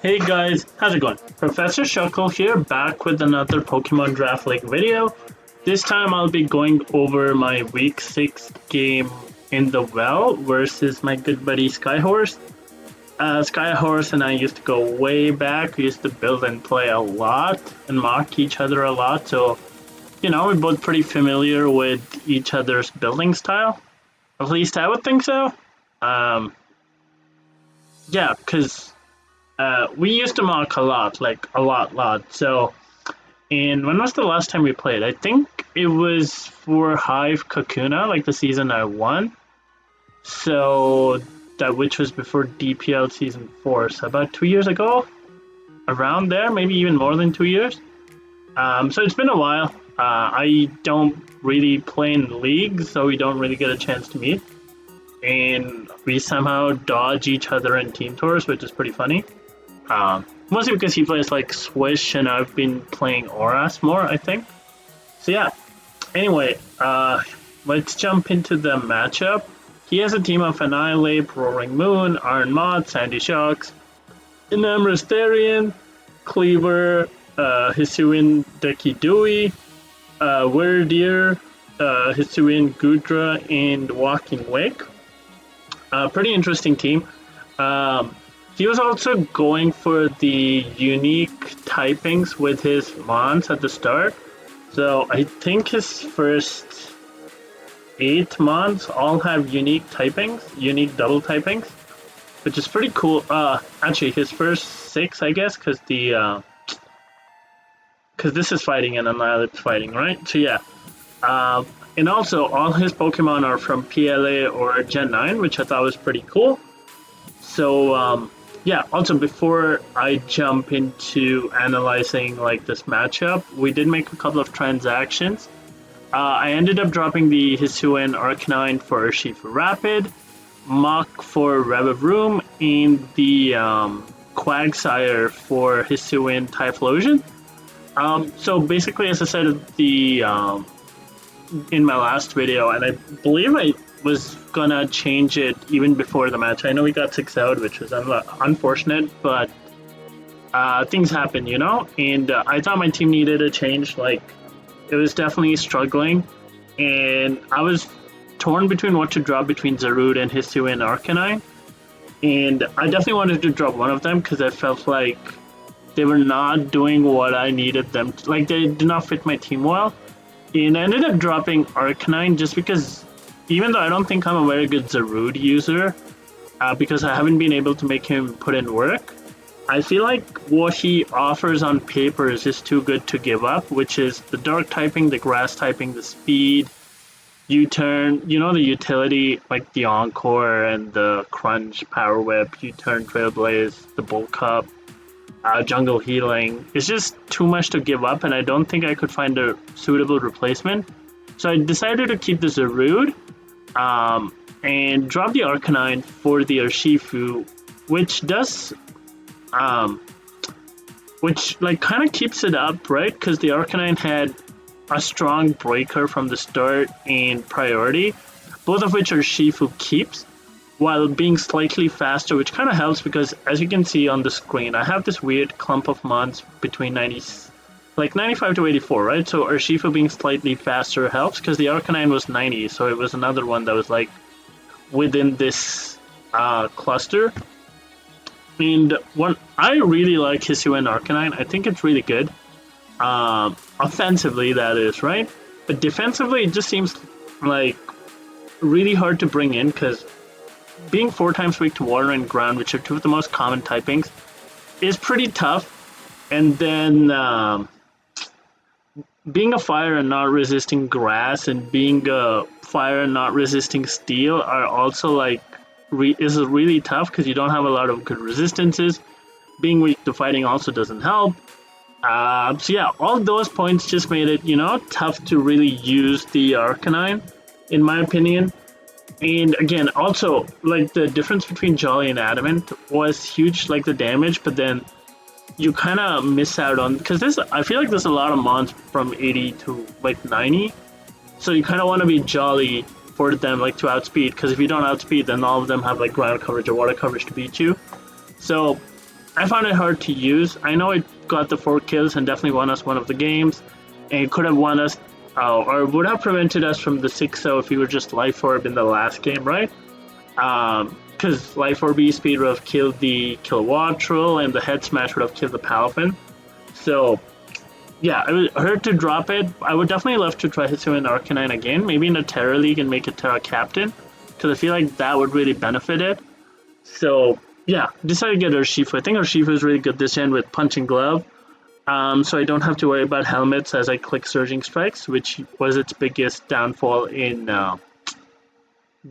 Hey guys, how's it going? Professor Shuckle here, back with another Pokemon Draft League video. This time I'll be going over my Week 6 game in the well versus my good buddy Skyhorse. Skyhorse and I used to go way back. We used to build and play a lot and mock each other a lot, so we're both pretty familiar with each other's building style. At least I would think so. Yeah, because we used to mock a lot, like a lot. So, and when was the last time we played? I think it was for Hive Kakuna, like the season I won. So that which was before DPL season 4, so about 2 years ago, around there, maybe even more than 2 years. So it's been a while. I don't really play in leagues, so we don't really get a chance to meet. And we somehow dodge each other in team tours, which is pretty funny. Mostly because he plays like Swish and I've been playing Auras more, I think. So yeah. Anyway, let's jump into the matchup. He has a team of Annihilate, Roaring Moon, Iron Moth, Sandy Shocks, Enamorous Therian, Cleaver, Hisuian Deki Dewey, Werdeer, Hisuian Gudra, and Walking Wake. Pretty interesting team. He was also going for the unique typings with his Mons at the start. So I think his first 8 Mons all have unique typings, unique double typings, which is pretty cool. Actually, his first 6, I guess, because this is fighting and Annihilate's fighting, right? So yeah. And also, all his Pokemon are from PLA or Gen 9, which I thought was pretty cool. So, yeah, also before I jump into analyzing like this matchup, we did make a couple of transactions. I ended up dropping the Hisuian Arcanine for Urshifu Rapid, Mach for VROOM, and the Quagsire for Hisuian Typhlosion. So basically, as I said in my last video, and I believe I was gonna change it even before the match. I know we got 6 out, which was unfortunate, but things happen, and I thought my team needed a change. Like, it was definitely struggling, and I was torn between what to drop between Zarude and Hisuian Arcanine, and I definitely wanted to drop one of them because I felt like they were not doing what I needed them to. Like, they did not fit my team well. And I ended up dropping Arcanine just because, even though I don't think I'm a very good Zarude user, because I haven't been able to make him put in work, I feel like what he offers on paper is just too good to give up, which is the Dark typing, the Grass typing, the speed, U-turn, the utility, like the Encore and the Crunch, Power Whip, U-turn, Trailblaze, the Bulk Up, Jungle Healing. It's just too much to give up, and I don't think I could find a suitable replacement. So I decided to keep the Zarude and drop the Arcanine for the Urshifu, which does, which like kind of keeps it up, right? Because the Arcanine had a strong breaker from the start and priority, both of which Urshifu keeps, while being slightly faster, which kind of helps because, as you can see on the screen, I have this weird clump of Mons between 95 to 84, right? So Urshifu being slightly faster helps because the Arcanine was 90, so it was another one that was like within this cluster. And what I really like Hisuian Arcanine, I think it's really good. Offensively, that is, right? But defensively, it just seems like really hard to bring in because being 4 times weak to water and ground, which are 2 of the most common typings, is pretty tough. And then being a fire and not resisting grass, and being a fire and not resisting steel are also like is really tough because you don't have a lot of good resistances. Being weak to fighting also doesn't help. So yeah, all those points just made it tough to really use the Arcanine, in my opinion. And again, also, like, the difference between Jolly and Adamant was huge, like the damage, but then you kind of miss out on, because I feel like there's a lot of mons from 80 to like 90, so you kind of want to be Jolly for them, like, to outspeed, because if you don't outspeed, then all of them have like ground coverage or water coverage to beat you. So I found it hard to use. I know it got the 4 kills and definitely won us one of the games, and it could have won us, or would have prevented us from the 6-0 if we were just Life Orb in the last game, right? Because Life Orb speed would have killed the Kilowattrel, and the Head Smash would have killed the Palafin. So, yeah, I would hurt to drop it. I would definitely love to try Hisuian Arcanine again, maybe in a Terra League and make it Terra Captain, because I feel like that would really benefit it. So, yeah, decided to get Urshifu. I think Urshifu is really good this gen with Punching Glove. So I don't have to worry about helmets as I click Surging Strikes, which was its biggest downfall in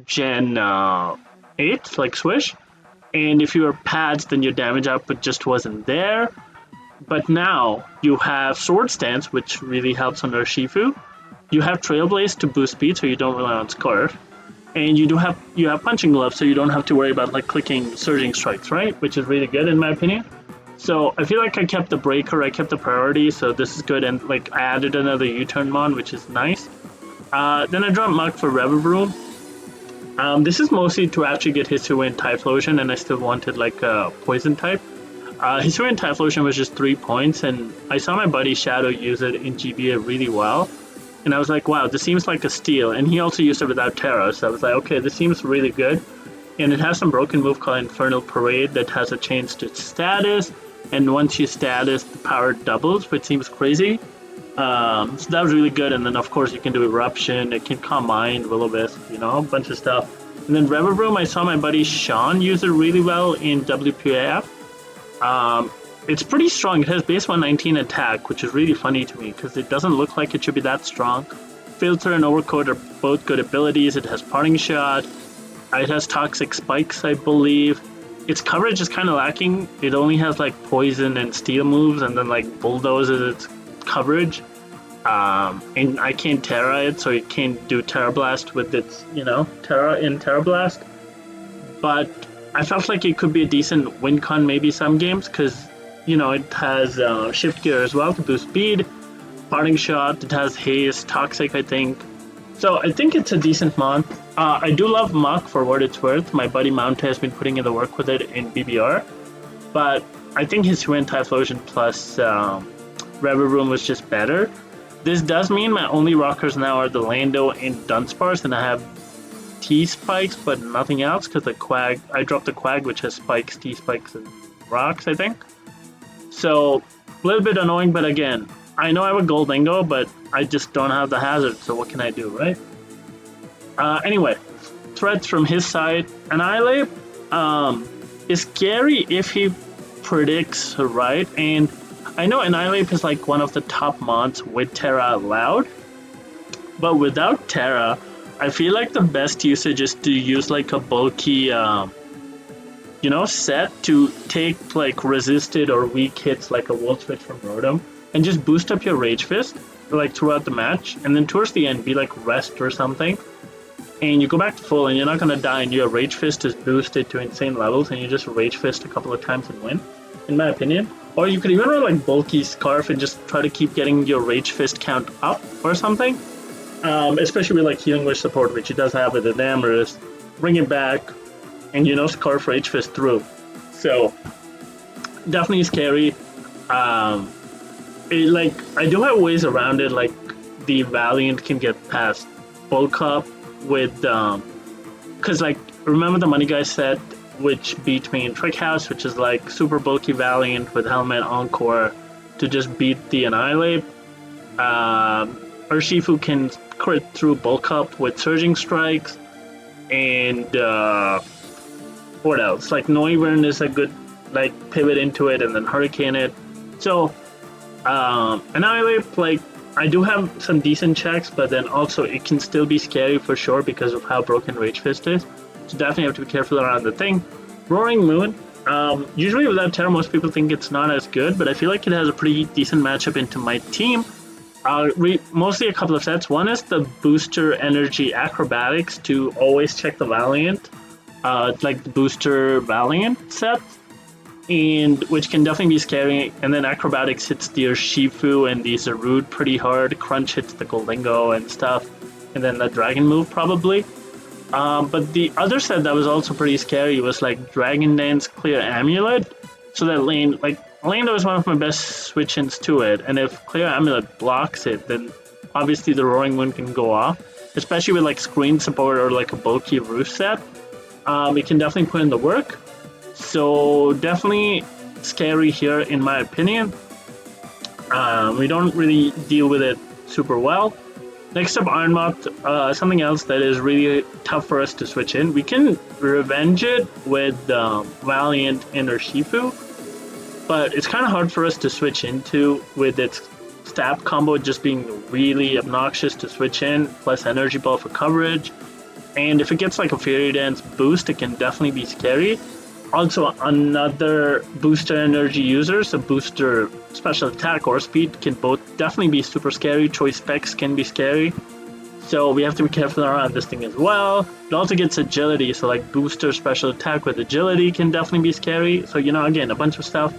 Gen 8, like Swish. And if you were pads, then your damage output just wasn't there. But now you have Sword Stance, which really helps on Urshifu. You have Trailblaze to boost speed, so you don't rely on Scarf. And you have Punching Glove, so you don't have to worry about like clicking Surging Strikes, right? Which is really good in my opinion. So I feel like I kept the Breaker, I kept the priority, so this is good. And like I added another U-turn mon, which is nice. Then I dropped Mach for VROOM. This is mostly to actually get Hisuian Typhlosion, and I still wanted like a Poison type. Hisuian Typhlosion was just 3 points, and I saw my buddy Shadow use it in GBA really well. And I was like, wow, this seems like a steal. And he also used it without Terra, so I was like, okay, this seems really good. And it has some broken move called Infernal Parade that has a change to status. And once you status, the power doubles, which seems crazy. So that was really good. And then, of course, you can do Eruption. It can Calm Mind, Will-O-Wisp, you know, a bunch of stuff. And then VROOM, I saw my buddy Sean use it really well in WPAF. It's pretty strong. It has base 119 attack, which is really funny to me because it doesn't look like it should be that strong. Filter and Overcoat are both good abilities. It has Parting Shot. It has Toxic Spikes, I believe. Its coverage is kind of lacking. It only has like Poison and Steel moves, and then like Bulldoze is its coverage. And I can't Terra it, so it can't do Terra Blast with its, you know, Terra in Terra Blast. But I felt like it could be a decent win con maybe some games, because, you know, it has Shift Gear as well to boost speed, Parting Shot, it has Haste, Toxic, I think. So I think it's a decent mon. I do love Mach for what it's worth. My buddy Mount has been putting in the work with it in BBR. But I think his Hisuian Typhlosion plus VROOM was just better. This does mean my only rockers now are the Lando and Dunsparce, and I have T-Spikes, but nothing else, because the Quag, I dropped the Quag, which has Spikes, T-Spikes, and Rocks, I think. So, a little bit annoying, but again, I know I have a Goldingo, but I just don't have the Hazard, so what can I do, right? Anyway, threats from his side. Annihilate is scary if he predicts right, and I know Annihilate is like one of the top mods with Terra allowed, but without Terra, I feel like the best usage is to use like a bulky, you know, set to take like resisted or weak hits like a Volt Switch from Rotom and just boost up your Rage Fist like throughout the match, and then towards the end be like Rest or something, and you go back to full and you're not gonna die, and your Rage Fist is boosted to insane levels, and you just Rage Fist a couple of times and win, in my opinion. Or you could even run like bulky Scarf and just try to keep getting your Rage Fist count up or something. Especially with like Healing Wish support, which it does have with the Damrus. Bring it back, and you know, Scarf Rage Fist through. So definitely scary. Like I do have ways around it, like the Valiant can get past Bulk Up with because like remember the Money Guy set, which beat me in Trick House, which is like super bulky Valiant with Helmet Encore to just beat the Annihilate. Urshifu can crit through Bulk Up with Surging Strikes, and what else? Like Noivern is a good like pivot into it, and then Hurricane it. So Annihilate, like I do have some decent checks, but then also it can still be scary for sure because of how broken Rage Fist is. So definitely have to be careful around the thing. Roaring Moon, usually without Terra, most people think it's not as good, but I feel like it has a pretty decent matchup into my team. Mostly a couple of sets. One is the Booster Energy Acrobatics to always check the Valiant, like the Booster Valiant set, and which can definitely be scary. And then Acrobatics hits the Urshifu and the Zarude pretty hard. Crunch hits the Goldingo and stuff, and then the Dragon move probably. But the other set that was also pretty scary was like Dragon Dance Clear Amulet, So that lane, like Lando is one of my best switch-ins to it, and if Clear Amulet blocks it, then obviously the Roaring Moon can go off, especially with like screen support or like a bulky roof set. It can definitely put in the work. So definitely scary here in my opinion. We don't really deal with it super well. Next up, Iron Moth, something else that is really tough for us to switch in. We can revenge it with Valiant and Urshifu, but it's kind of hard for us to switch into with its stab combo just being really obnoxious to switch in, plus Energy Ball for coverage. And if it gets like a Fairy Dance boost, it can definitely be scary. Also, another booster energy user, so booster special attack or speed, can both definitely be super scary. Choice specs can be scary. So we have to be careful around this thing as well. It also gets agility, so like booster special attack with agility can definitely be scary. So, you know, again, a bunch of stuff.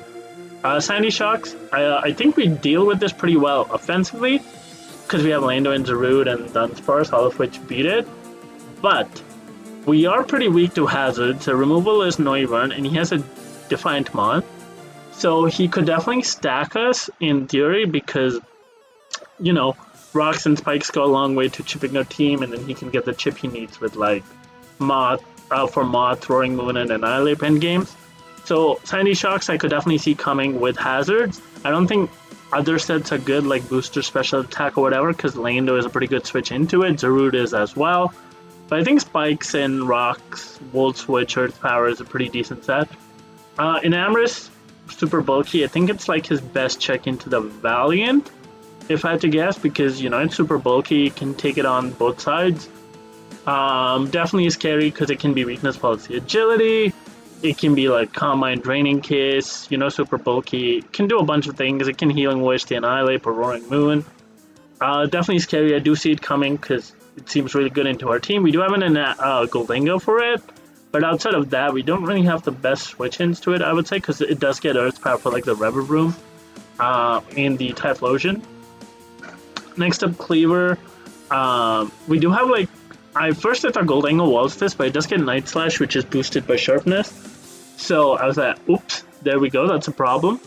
Sandy Shocks, I think we deal with this pretty well offensively, because we have Lando and Zarude and Dunsparce, all of which beat it. But we are pretty weak to Hazard, so removal is Noivern, and he has a Defiant Mon. So he could definitely stack us in theory because, you know, Rocks and Spikes go a long way to chipping our team, and then he can get the chip he needs with like Moth, for Moth, Roaring Moon, and Annihilate endgames. So Sandy Shocks I could definitely see coming with Hazards. I don't think other sets are good like Booster Special Attack or whatever, because Lando is a pretty good switch into it, Zarude is as well. But I think Spikes and Rocks, Volt Switch, Earth Power is a pretty decent set. In Amorous, super bulky. I think it's like his best check into the Valiant, if I had to guess, because, you know, it's super bulky, it can take it on both sides. Definitely scary because it can be weakness policy agility, it can be like Calm Mind Draining Kiss, you know, super bulky, it can do a bunch of things, it can Healing Wish, the Annihilate, or Roaring Moon. Definitely scary, I do see it coming because it seems really good into our team. We do have an Goldingo for it, but outside of that, we don't really have the best switch-ins to it, I would say, because it does get Earth Power for like the VROOM and the Typhlosion. Next up, Cleaver. We do have like, I thought Goldingo was this, but it does get Night Slash, which is boosted by Sharpness. So I was like, oops, there we go, that's a problem.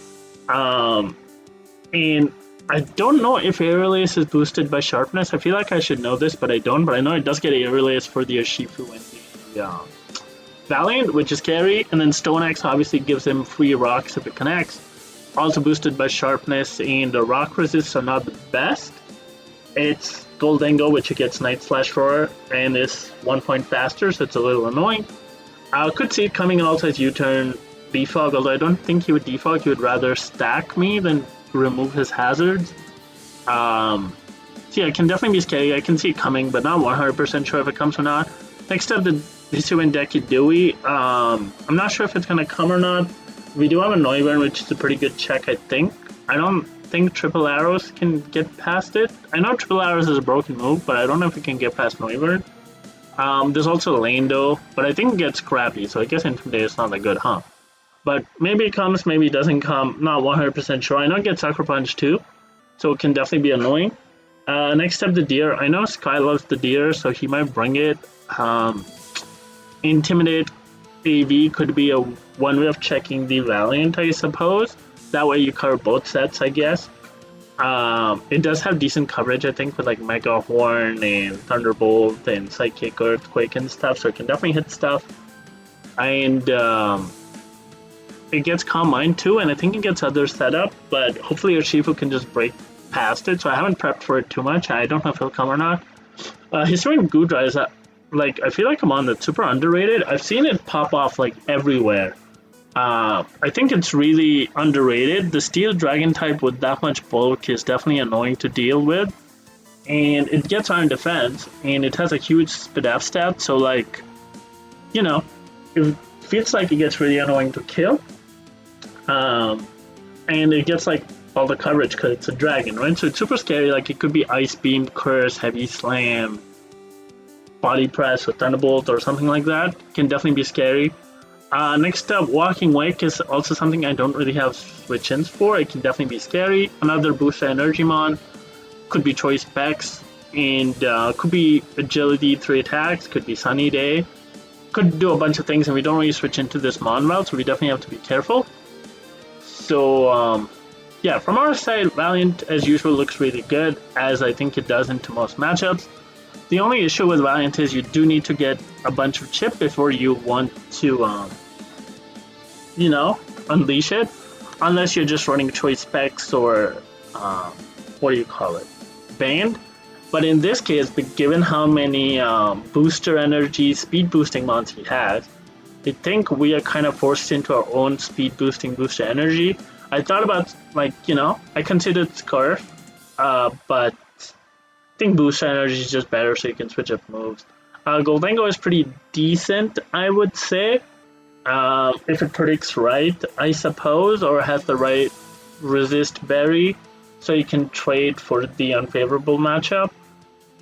And I don't know if Aerialist is boosted by Sharpness. I feel like I should know this, but I don't. But I know it does get Aerialist for the Urshifu and the Valiant, which is scary. And then Stone Axe obviously gives him free rocks if it connects. Also boosted by Sharpness, and the rock resists are not the best. It's Goldingo, which it gets Night Slash for, and is 1 point faster, so it's a little annoying. I could see it coming in also as U-turn defog, although I don't think he would defog. He would rather stack me than remove his hazards. So yeah, it can definitely be scary. I can see it coming, but not 100% sure if it comes or not. Next up, the Hisuian Deki Dewey. I'm not sure if it's going to come or not. We do have a Noivern, which is a pretty good check, I think. I don't think Triple Arrows can get past it. I know Triple Arrows is a broken move, but I don't know if it can get past Noivern. There's also Lando, but I think it gets crappy, so I guess Intimidate is not that good, huh? But maybe it comes, maybe it doesn't come. Not 100% sure. I know it gets Sucker Punch too, so it can definitely be annoying. Next up, the Deer. I know Sky loves the Deer, so he might bring it. Intimidate AV could be one way of checking the Valiant, I suppose. That way you cover both sets, I guess. It does have decent coverage, I think, with like Mega Horn and Thunderbolt and Psychic Earthquake and stuff, so it can definitely hit stuff. And it gets Calm Mind too, and I think it gets other setup, but hopefully Urshifu can just break past it, so I haven't prepped for it too much. I don't know if it'll come or not. Hisuian Gudra is, like, I feel like I'm on that's super underrated. I've seen it pop off, like, everywhere. I think it's really underrated. The Steel Dragon type with that much bulk is definitely annoying to deal with, and it gets Iron Defense, and it has a huge Spidef stat, so, like, you know, it feels like it gets really annoying to kill. And it gets like all the coverage because it's a dragon, right? So it's super scary. Like it could be Ice Beam, Curse, Heavy Slam, Body Press with Thunderbolt or something like that. Can definitely be scary. Next up, Walking Wake is also something I don't really have switch-ins for. It can definitely be scary. Another Booster Energy Mon. Could be Choice Specs. And could be Agility, 3 attacks. Could be Sunny Day. Could do a bunch of things, and we don't really switch into this Mon route, so we definitely have to be careful. So yeah, from our side, Valiant as usual looks really good, as I think it does into most matchups. The only issue with Valiant is you do need to get a bunch of chip before you want to, you know, unleash it, unless you're just running choice specs or what do you call it, banned. But in this case, given how many booster energy, speed boosting mods he has, I think we are kind of forced into our own speed boosting booster energy. I thought about, like, you know, I considered Scarf, but I think booster energy is just better, so you can switch up moves. Goldango is pretty decent, I would say, if it predicts right, I suppose, or has the right resist berry, so you can trade for the unfavorable matchup.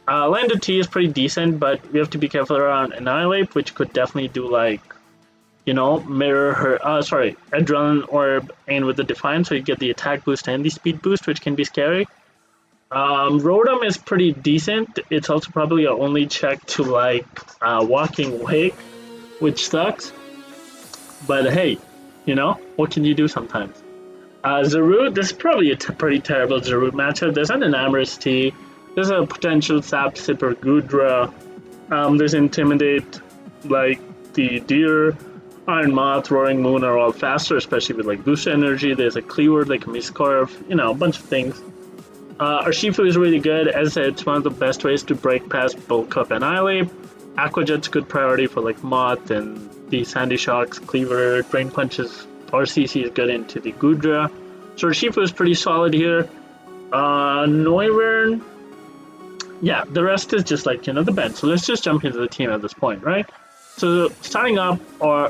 Landed T is pretty decent, but we have to be careful around Annihilate, which could definitely do, like, you know, mirror her, Adrenaline Orb and with the Define, so you get the attack boost and the speed boost, which can be scary. Rotom is pretty decent. It's also probably our only check to, like, Walking Wake, which sucks. But hey, you know, what can you do sometimes? Zarude, this is probably a pretty terrible Zarude matchup. There's an Enamorous T. There's a potential Sap Sipper Gudra. There's Intimidate, like the Deer, Iron Moth, Roaring Moon are all faster, especially with like boost energy. There's a Cleaver, like a Scarf, you know, a bunch of things. Urshifu is really good. As I said, it's one of the best ways to break past Bulk Up and Annihilate. Aqua Jet's good priority for like Moth and the Sandy Shocks, Cleaver, Drain Punches, or CC is good into the Gudra. So Urshifu is pretty solid here. Noivern, yeah, the rest is just like, you know, the bench. So let's just jump into the team at this point, right? So starting up,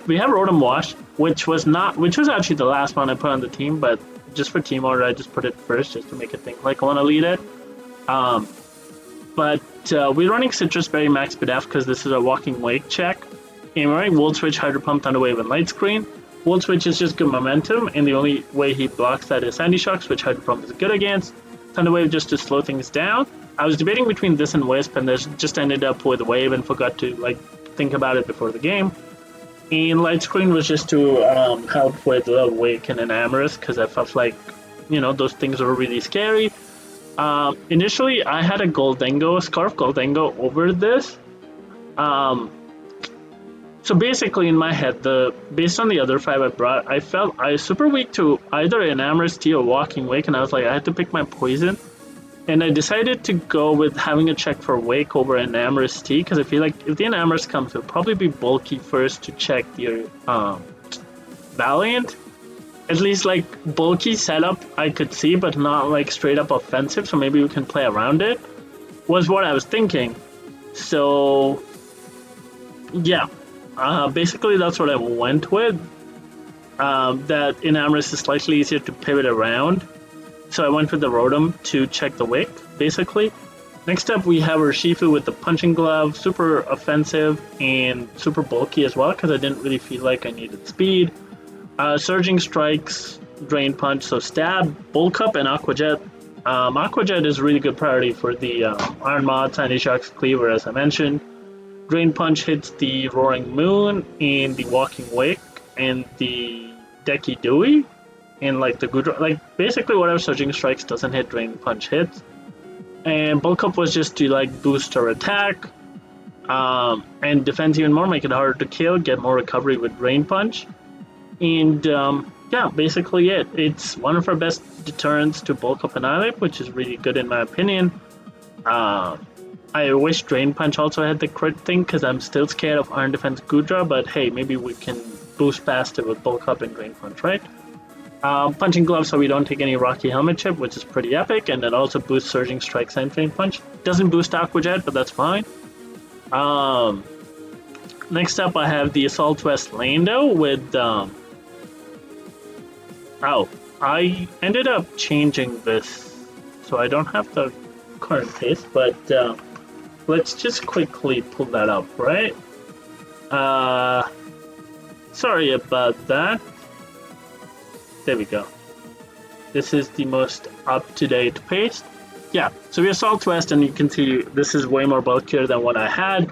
we have Rotom Wash, which was actually the last one I put on the team, but just for team order, I just put it first just to make it think like I want to lead it. But we're running Citrus Berry Max BDF because this is a Walking Wake check. And we're running Volt Switch, Hydro Pump, Thunder Wave, and Light Screen. Volt Switch is just good momentum, and the only way he blocks that is Sandy Shocks, which Hydro Pump is good against. Thunder Wave just to slow things down. I was debating between this and Wisp, and just ended up with Wave and forgot to like think about it before the game. And Light Screen was just to help with Wake and Enamorous, because I felt like, you know, those things were really scary. Initially, I had a Goldango, Scarf Goldango over this. So basically, in my head, based on the other 5 I brought, I felt I was super weak to either Enamorous T or Walking Wake, and I was like, I had to pick my poison. And I decided to go with having a check for Wake over Enamorous T, because I feel like if the Enamorous comes, it'll probably be bulky first to check the Valiant. At least, like, bulky setup I could see, but not, like, straight up offensive, so maybe we can play around it, was what I was thinking. So, yeah. Basically, that's what I went with. That Enamorous is slightly easier to pivot around. So I went with the Rotom to check the Wick, basically. Next up, we have Urshifu with the Punching Glove, super offensive and super bulky as well, because I didn't really feel like I needed speed. Surging Strikes, Drain Punch, so Stab, Bulk Up, and Aqua Jet. Aqua Jet is really good priority for the Iron Moth, Sandy Shocks, Cleaver, as I mentioned. Drain Punch hits the Roaring Moon and the Walking Wake and the Decky Dewey and like the Gudra, like basically whatever Surging Strikes doesn't hit, Drain Punch hits. And Bulk Up was just to like boost our attack and defense even more, make it harder to kill, get more recovery with Drain Punch. And yeah, basically it. It's one of our best deterrents to Bulk Up and Annihilate, which is really good in my opinion. I wish Drain Punch also had the crit thing, because I'm still scared of Iron Defense Gudra, but hey, maybe we can boost past it with Bulk Up and Drain Punch, right? Punching Glove so we don't take any Rocky Helmet chip, which is pretty epic, and it also boosts Surging Strikes and Drain Punch. Doesn't boost Aqua Jet, but that's fine. Next up, I have the Assault Vest Lando with... I ended up changing this, so I don't have the current paste, but... let's just quickly pull that up, right? Sorry about that. There we go. This is the most up-to-date paste. Yeah, so we Assault Vest, and you can see this is way more bulkier than what I had.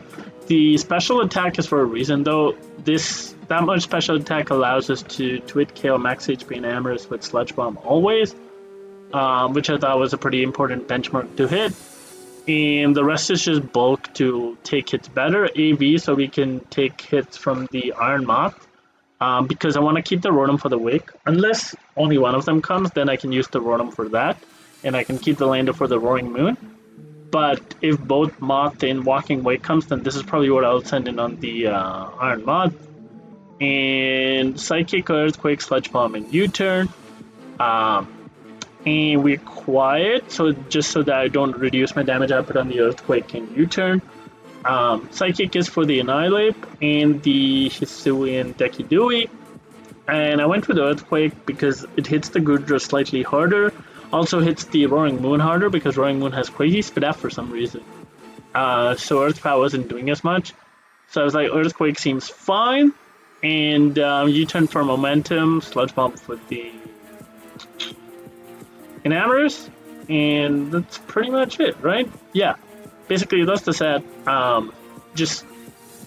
The special attack is for a reason, though. This that much special attack allows us to Twit KO max HP and Amorous with Sludge Bomb always, which I thought was a pretty important benchmark to hit. And the rest is just bulk to take hits better. AV, so we can take hits from the Iron Moth, because I want to keep the Rotom for the Wake. Unless only one of them comes, then I can use the Rotom for that, and I can keep the Lander for the Roaring Moon. But if both Moth and Walking Wake comes, then this is probably what I'll send in on the Iron Moth. And Psychic, Earthquake, Sludge Bomb, and U-Turn. And we're quiet, so just so that I don't reduce my damage output on the Earthquake and U-Turn. Psychic is for the Annihilate and the Hisuian Dekidui. And I went with Earthquake because it hits the Goodra slightly harder. Also hits the Roaring Moon harder because Roaring Moon has crazy speed up for some reason. So Earth Power wasn't doing as much. So I was like, Earthquake seems fine. And U-Turn for momentum, Sludge Bomb for the Enamorous. And that's pretty much it, right? Yeah. Basically, that's the set. Just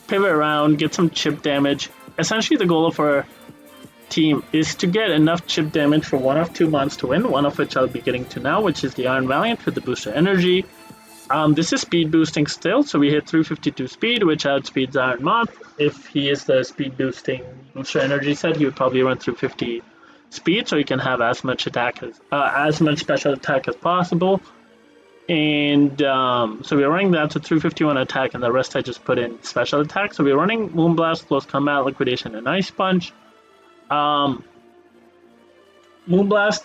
pivot around, get some chip damage. Essentially, the goal of our team is to get enough chip damage for one of two mons to win, one of which I'll be getting to now, which is the Iron Valiant with the booster energy. This is speed boosting still, so we hit 352 speed, which outspeeds Iron Moth. If he is the speed boosting booster energy set, he would probably run through 50 speed, so he can have as much attack as much special attack as possible. And so we're running that to 351 attack, and the rest I just put in special attack. So we're running Moonblast, Close Combat, Liquidation, and Ice Punch. Moonblast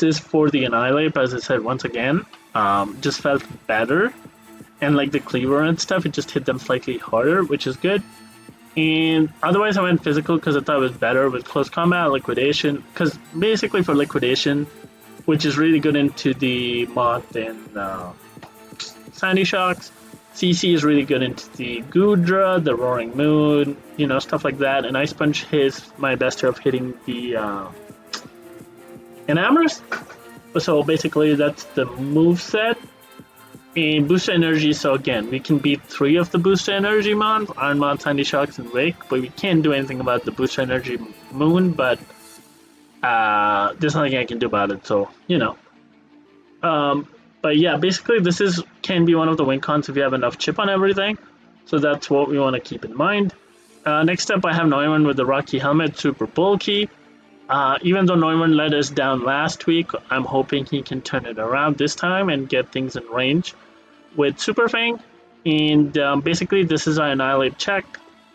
is for the Annihilate, as I said once again. Just felt better. And like the Cleaver and stuff, it just hit them slightly harder, which is good. And otherwise I went physical because I thought it was better with Close Combat, Liquidation. Because basically for Liquidation, which is really good into the Moth and Sandy Shocks, CC is really good into the Goodra, the Roaring Moon, you know, stuff like that. And Ice Punch is my best of hitting the Enamorous. So basically that's the move set. And Booster Energy, so again, we can beat 3 of the Booster Energy mons, Iron Moth, Sandy Shocks, and Wake, but we can't do anything about the Booster Energy Moon, but there's nothing I can do about it, so, you know. But yeah, basically this can be one of the win cons if you have enough chip on everything, so that's what we want to keep in mind. Next up, I have Neumann with the Rocky Helmet, super bulky. Even though Neumann let us down last week, I'm hoping he can turn it around this time and get things in range with Super Fang. And basically, this is our Annihilate check.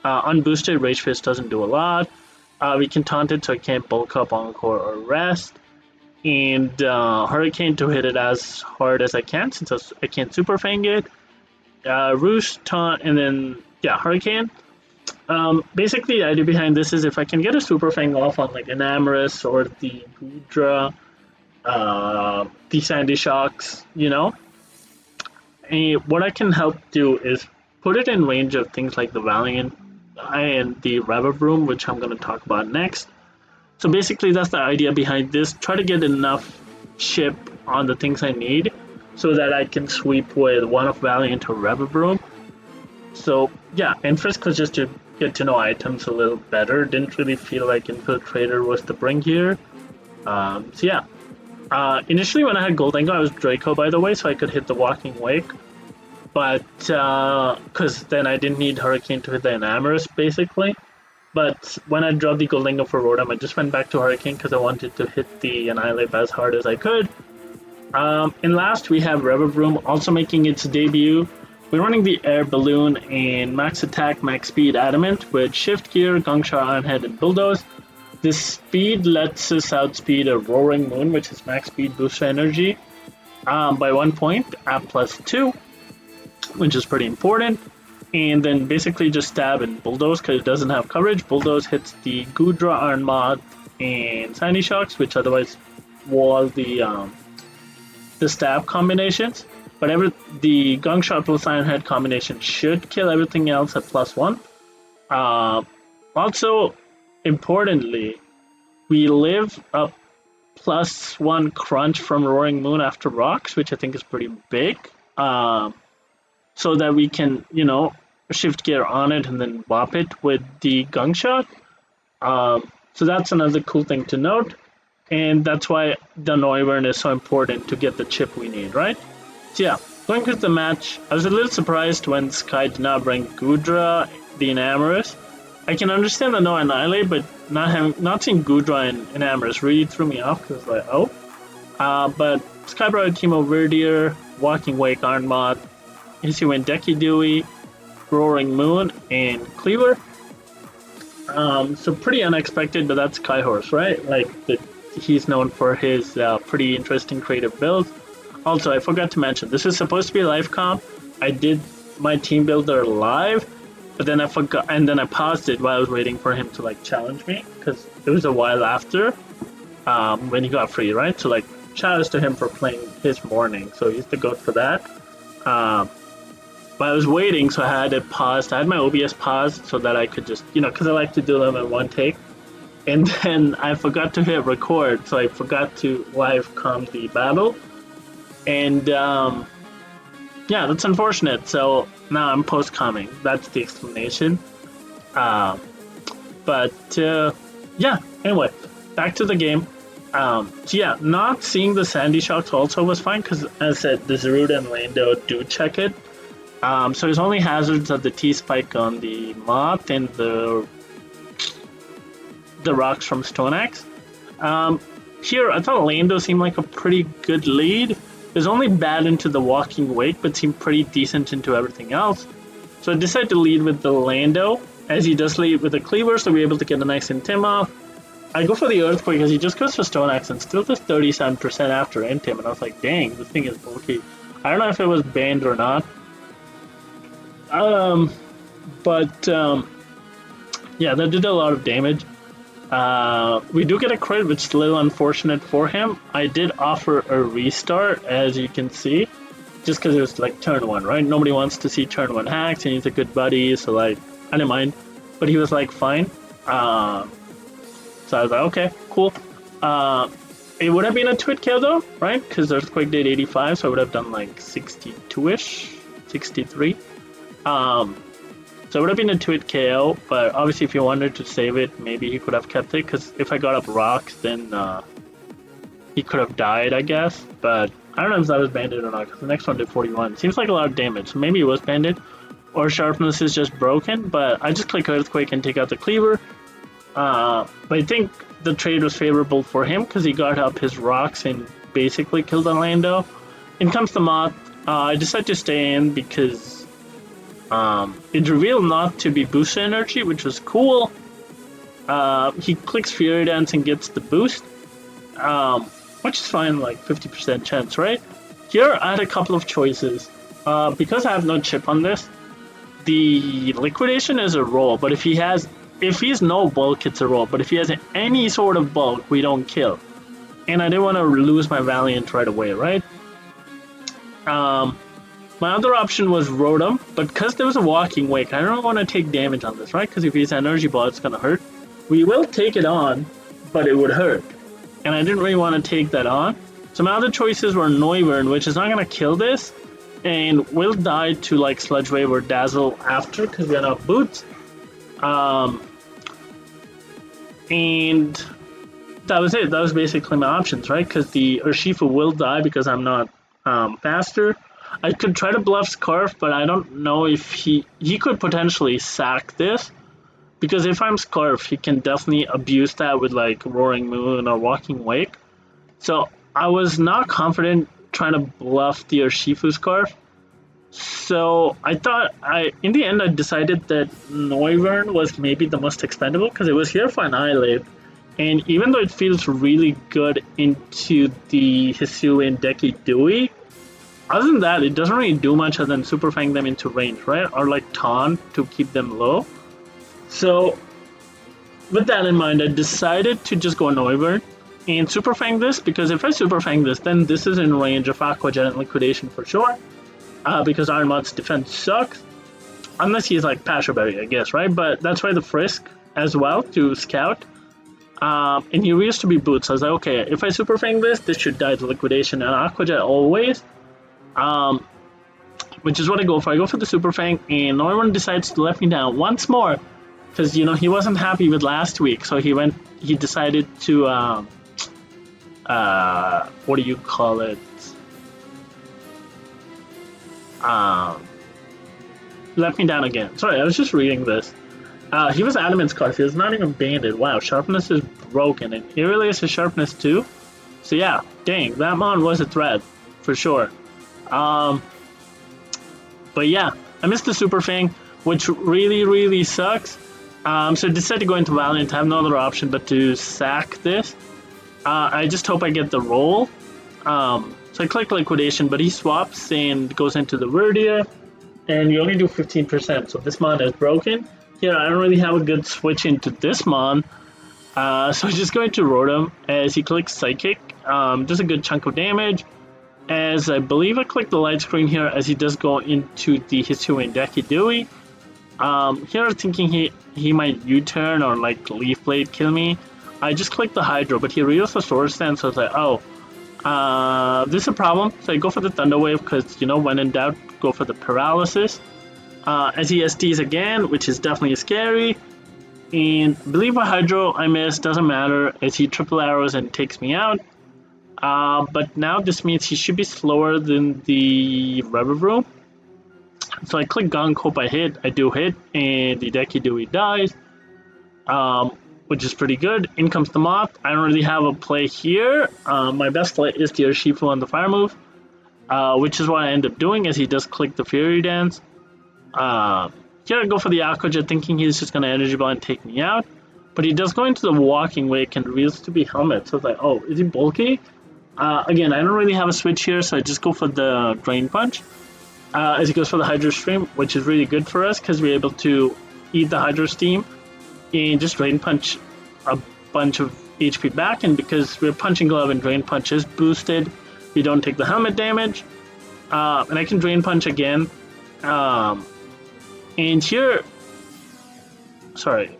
Unboosted, Rage Fist doesn't do a lot. We can taunt it so it can't bulk up, Encore, or Rest. And Hurricane to hit it as hard as I can, since I can't Super Fang it. Roost, Taunt, and then, yeah, Hurricane. Basically, the idea behind this is if I can get a Super Fang off on like Enamorous or the Goodra, the Sandy Shocks, you know, and what I can help do is put it in range of things like the Valiant and the VROOM, which I'm going to talk about next. So basically, that's the idea behind this. Try to get enough chip on the things I need so that I can sweep with one of Valiant or VROOM. So yeah, and Frisk was just to get to know items a little better. Didn't really feel like Infiltrator was the bring here. So yeah. Initially when I had Goldengo, I was Draco, by the way, so I could hit the Walking Wake. But, because then I didn't need Hurricane to hit the Enamorous, basically. But when I dropped the Goldengo for Rotom, I just went back to Hurricane because I wanted to hit the Annihilate as hard as I could. And last, we have VROOM also making its debut. We're running the Air Balloon and Max Attack, Max Speed Adamant with Shift Gear, Gongshar, Ironhead, and Bulldoze. This speed lets us outspeed a Roaring Moon, which is max speed booster energy, by 1 point at +2, which is pretty important. And then basically just stab and Bulldoze because it doesn't have coverage. Bulldoze hits the Goodra, Iron Moth, and Sandy Shocks, which otherwise wall the stab combinations. But the Gongshar plus Ironhead combination should kill everything else at +1. Also, importantly, we live a +1 crunch from Roaring Moon after rocks, which I think is pretty big. So that we can, you know, shift gear on it and then whop it with the Gong Shot. So that's another cool thing to note, and that's why the Noivern is so important to get the chip we need, right? So yeah, going through the match, I was a little surprised when Sky did not bring Gudra, the Enamorous. I can understand the no Annihilate, but not seeing Gudra and Enamorous really threw me off because like, oh. But Sky brought a team of Verdier, Walking Wake, Arnmod, Hisuian and Deki Dewey, Roaring Moon, and Cleaver. So pretty unexpected, but that's Skyhorse, right? Like, he's known for his pretty interesting creative builds. Also, I forgot to mention, this is supposed to be a live comp. I did my team builder live, but then I forgot, and then I paused it while I was waiting for him to like challenge me, because it was a while after when he got free, right? So like, shout outs to him for playing his morning, so he's the goat for that. But I was waiting, so I had it paused. I had my OBS paused so that I could just, because I like to do them in one take. And then I forgot to hit record, so I forgot to live com the battle. And yeah, that's unfortunate. So now I'm post-comming. That's the explanation. But yeah, anyway, back to the game. So yeah, not seeing the Sandy Shocks also was fine, because as I said, the Zaruda and Lando do check it. So his only hazards are the T-Spike on the Moth and the rocks from Stone Axe. Here, I thought Lando seemed like a pretty good lead. It was only bad into the Walking Wake, but seemed pretty decent into everything else. So I decided to lead with the Lando, as he does lead with the Cleaver, so we're able to get a nice Intim off. I go for the Earthquake, because he just goes for Stone Axe and still does 37% after Intim, and I was like, dang, this thing is bulky. I don't know if it was banned or not. Yeah, that did a lot of damage. We do get a crit, which is a little unfortunate for him. I did offer a restart, as you can see, just because it was like turn 1, right? Nobody wants to see turn 1 hacks, and he's a good buddy, so like, I didn't mind. But he was like, fine. So I was like, okay, cool. It would have been a twit kill though, right? Because Earthquake did 85, so I would have done like 62-ish, 63. So it would have been a twit KO, but obviously if he wanted to save it, maybe he could have kept it, because if I got up rocks, then he could have died, I guess. But I don't know if that was banded or not, because the next one did 41. Seems like a lot of damage, so maybe it was banded, or Sharpness is just broken, but I just click Earthquake and take out the Cleaver. But I think the trade was favorable for him, because he got up his rocks and basically killed Orlando. In comes the Moth. I decided to stay in because it revealed not to be boost energy, which was cool. He clicks Fury Dance and gets the boost, which is fine, like 50% chance, right? Here I had a couple of choices. Because I have no chip on this, the liquidation is a roll, but if he's no bulk, it's a roll. But if he has any sort of bulk, we don't kill. And I didn't want to lose my Valiant right away, right? My other option was Rotom, but because there was a Walking Wake, I don't want to take damage on this, right? Because if he's Energy Ball, it's going to hurt. We will take it on, but it would hurt. And I didn't really want to take that on. So my other choices were Noivern, which is not going to kill this, and will die to like Sludge Wave or Dazzle after, because we are not boots. And that was it. That was basically my options, right? Because the Urshifu will die because I'm not faster. I could try to bluff Scarf, but I don't know if he could potentially sack this, because if I'm Scarf, he can definitely abuse that with like Roaring Moon or Walking Wake. So I was not confident trying to bluff the Urshifu Scarf. So I thought, in the end, I decided that Noivern was maybe the most expendable, because it was here for Annihilate. And even though it feels really good into the Hisuian Deki Dewey, other than that, it doesn't really do much other than Super Fang them into range, right? Or like Taunt to keep them low. So with that in mind, I decided to just go Noivern and Super Fang this, because if I Super Fang this, then this is in range of Aqua Jet and Liquidation for sure. Because Armod's defense sucks. Unless he's like Passion Berry, I guess, right? But that's why the Frisk as well to scout. And he used to be Boots. So I was like, okay, if I Super Fang this should die to Liquidation and Aqua Jet always. Which is what I go for. I go for the Super Fang, and Noivern decides to let me down once more. because he wasn't happy with last week, so he decided to what do you call it? Let me down again. Sorry, I was just reading this. He was adamant scarf. He was not even banded. Wow, sharpness is broken, and Aurelius is sharpness too. So yeah, dang, that mon was a threat for sure. But yeah, I missed the Super Fang, which really sucks. So I decided to go into Valiant. I have no other option but to sack this. I just hope I get the roll. So I click Liquidation, but he swaps and goes into the Verdia, and you only do 15%. So this mon is broken. Here, I don't really have a good switch into this mon. So I'm just going to Rotom as he clicks Psychic. Does a good chunk of damage. As I believe I click the light screen here as he does go into the Hisuian Deki Dewey. Here I'm thinking he might U-turn or like Leaf Blade kill me. I just click the Hydro, but he reveals the Sword Stand, so I was like, oh, this is a problem. So I go for the Thunder Wave because, when in doubt, go for the Paralysis. As he SDs again, which is definitely scary. And I believe a Hydro I missed, doesn't matter, as he triple arrows and takes me out. But now this means he should be slower than the VROOM. So I click Gunk, hope I hit. I do hit, and the Deki Dewey dies, which is pretty good. In comes the Moth. I don't really have a play here. My best play is the Urshifu on the Fire move, which is what I end up doing as he does click the Fury Dance. Here I go for the Aqua Jet, thinking he's just going to Energy Ball and take me out. But he does go into the Walking Wake and reveals to be Helmet. So it's like, oh, is he bulky? Again, I don't really have a switch here, so I just go for the Drain Punch. As he goes for the Hydro Stream, which is really good for us because we're able to eat the Hydro Steam and just Drain Punch a bunch of HP back. And because we're Punching Glove and Drain Punch is boosted, we don't take the helmet damage. And I can Drain Punch again. And here, sorry.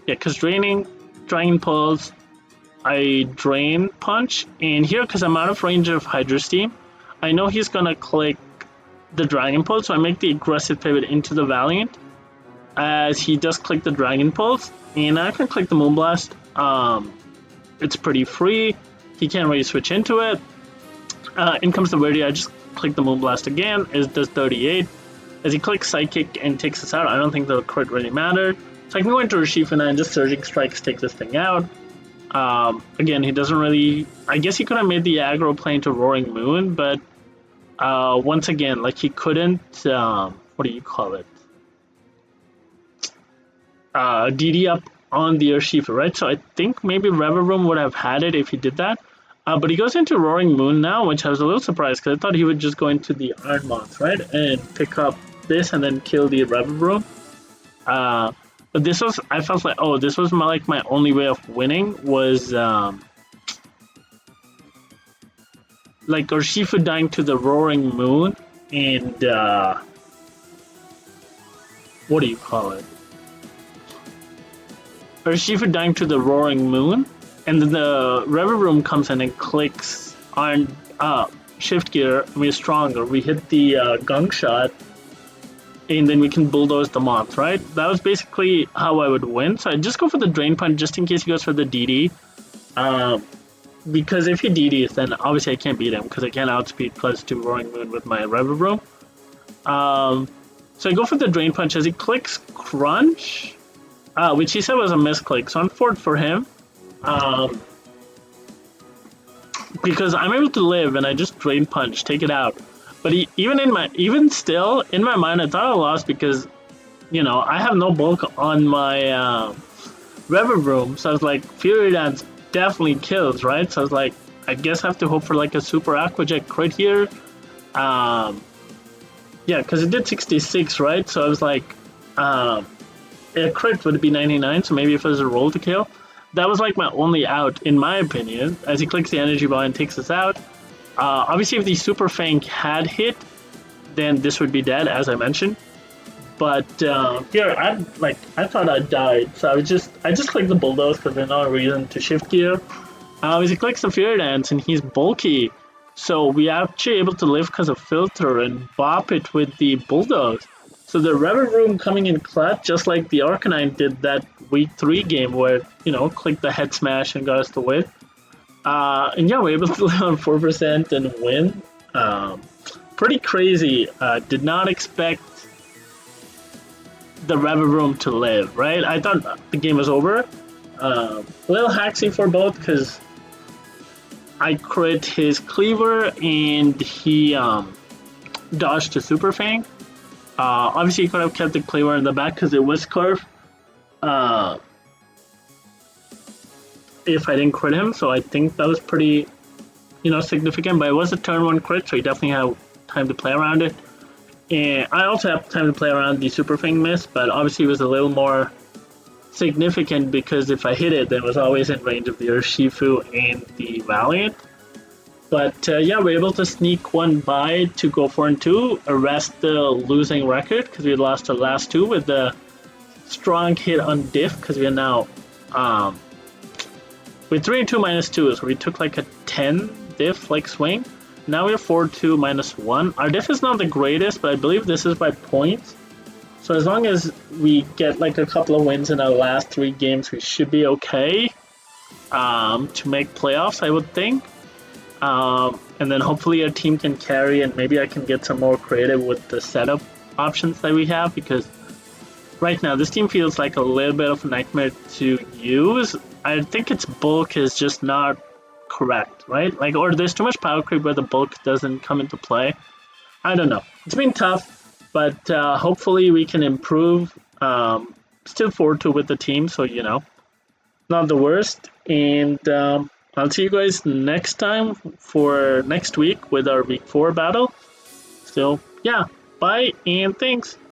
Yeah, because Drain Pulse, I Drain Punch. And here, because I'm out of range of Hydro Steam, I know he's going to click the Dragon Pulse, so I make the aggressive pivot into the Valiant as he does click the Dragon Pulse, and I can click the Moonblast. It's pretty free. He can't really switch into it. In comes the Verdi. I just click the Moonblast again. It does 38. As he clicks Psychic and takes us out, I don't think the crit really mattered. So I can go into Urshifu and just Surging Strikes take this thing out. Again, he doesn't really... I guess he could have made the aggro play into Roaring Moon, but once again, like he couldn't... what do you call it? DD up on the Urshifu, right? So I think maybe VROOM would have had it if he did that. But he goes into Roaring Moon now, which I was a little surprised because I thought he would just go into the Iron Moth, right? And pick up this and then kill the VROOM. But this was, I felt like, oh, this was my only way of winning was like Urshifu dying to the Roaring Moon and what do you call it? Urshifu dying to the Roaring Moon, and then the VROOM comes in and clicks on shift gear, and we're stronger. We hit the Gunk Shot, and then we can bulldoze the Moth, right? That was basically how I would win. So I just go for the Drain Punch just in case he goes for the DD. Because if he DDs, then obviously I can't beat him because I can't outspeed +2 Roaring Moon with my VROOM. So I go for the Drain Punch as he clicks Crunch, which he said was a misclick. So I'm forward for him. Because I'm able to live and I just Drain Punch, take it out. But even still, in my mind, I thought I lost because, I have no bulk on my VROOM. So I was like, Fury Dance definitely kills, right? So I was like, I guess I have to hope for a Super Aqua Jet crit here. Yeah, because it did 66, right? So I was like, a crit would be 99, so maybe if it was a roll to kill. That was my only out, in my opinion, as he clicks the Energy Ball and takes us out. Obviously, if the Super Fang had hit, then this would be dead, as I mentioned. But here, I thought I died, so I just clicked the Bulldoze because there's no reason to shift gear. As he clicks the Fury Dance, and he's bulky, so we actually able to live because of Filter and bop it with the Bulldoze. So the VROOM coming in clutch, just like the Arcanine did that week 3 game where, clicked the head smash and got us the win. And yeah, we're able to live on 4% and win. Pretty crazy. Did not expect the VROOM to live, right? I thought the game was over. A little hacksy for both because I crit his cleaver and he dodged to Super Fang. Obviously, he could have kept the cleaver in the back because it was curve. If I didn't crit him, so I think that was pretty, significant. But it was a turn 1 crit, so he definitely had time to play around it. And I also have time to play around the Super Fang miss, but obviously it was a little more significant because if I hit it, then it was always in range of the Urshifu and the Valiant. But yeah, we're able to sneak one by to go 4-2, arrest the losing record because we lost our last 2 with the strong hit on diff because we are now with 3-2 -2, so we took like a 10 diff like swing. Now we have 4-2 -1. Our diff is not the greatest, but I believe this is by points. So as long as we get like a couple of wins in our last 3 games, we should be okay to make playoffs, I would think. And then hopefully our team can carry, and maybe I can get some more creative with the setup options that we have, because right now this team feels like a little bit of a nightmare to use. I think its bulk is just not correct, right? Like, or there's too much power creep where the bulk doesn't come into play. I don't know. It's been tough, but hopefully we can improve. Still 4-2 with the team, so not the worst. And I'll see you guys next time for next week with our week 4 battle. So yeah, bye and thanks.